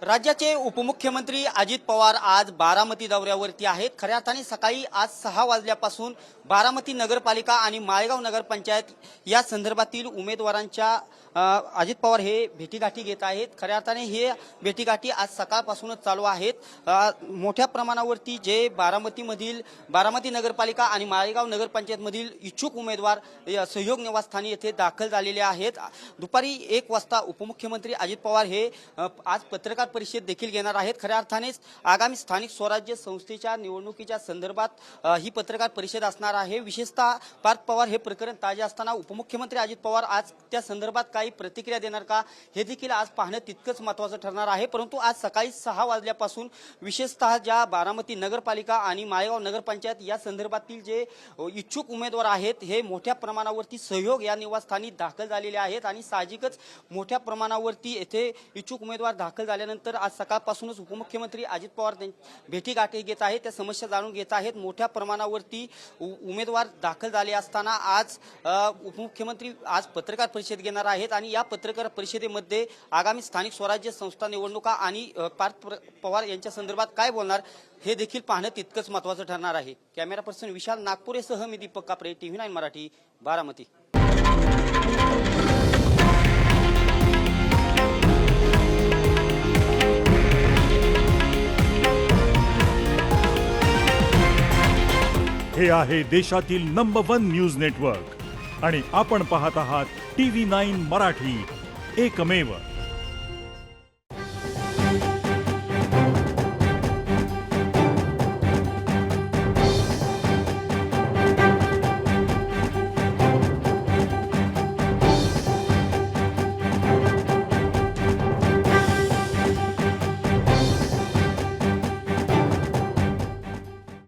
राज्याचे उपमुख्यमंत्री अजित पवार आज बारामती दौऱ्यावरती आहेत। खऱ्या अर्थाने सकाळी आज 6 वाजल्यापासून बारामती नगरपालिका आणि माळेगाव नगरपंचायत या संदर्भातील उमेदवारांच्या अजित पवार हे भेटीगाठी घेत आहेत। खऱ्या अर्थाने हे भेटीगाठी आज सकाळपासूनच चालू आहेत। मोठ्या प्रमाणावरती जे बारामती नगरपालिका आणि माळेगाव नगरपंचायतमधील इच्छुक उमेदवार सहयोग निवासस्थानी येथे दाखल झालेले आहेत। दुपारी 1 वाजता उपमुख्यमंत्री अजित पवार हे आज पत्रकार परिषद देखील घेणार आहेत। खऱ्या अर्थानेच आगामी स्थानिक स्वराज्य संस्थेच्या निवडणुकीच्या संदर्भात ही पत्रकार परिषद असणार आहे। विशेषतः पार्थ पवार हे प्रकरण ताजे असताना उपमुख्यमंत्री अजित पवार आज त्या संदर्भात काही प्रतिक्रिया देणार का हे देखील आज पाहणं तितकंच महत्त्वाचं ठरणार आहे। परंतु आज सकाळी 6 वाजल्यापासून विशेषतः ज्या बारामती नगरपालिका आणि माळेगाव नगरपंचायत या संदर्भातील जे इच्छुक उमेदवार आहेत हे मोठ्या प्रमाणावरती सहयोग या निवासस्थानी दाखल झालेले आहेत आणि साहजिकच मोठ्या प्रमाणावरती येथे इच्छुक उमेदवार दाखल झाल्यानंतर आज सकाळपासूनच उपमुख्यमंत्री अजित पवार भेटीगाठी घेत आहेत, त्या समस्या जाणून घेत आहेत। मोठ्या प्रमाणावरती उमेदवार दाखल झाले असताना आज उपमुख्यमंत्री आज पत्रकार परिषद घेणार आहेत आणि या पत्रकार परिषदेमध्ये आगामी स्थानिक स्वराज्य संस्था निवडणुका आणि पार्थ पवार यांच्या संदर्भात काय बोलणार हे देखील पाहणं तितकंच महत्त्वाचं ठरणार आहे। कॅमेरा पर्सन विशाल नागपुरेसह मी दीपक कापरे, TV9 मराठी, बारामती। हे आहे देशातील नंबर 1 न्यूज नेटवर्क आणि आपण पाहत आहात TV9 मराठी, एकमेव।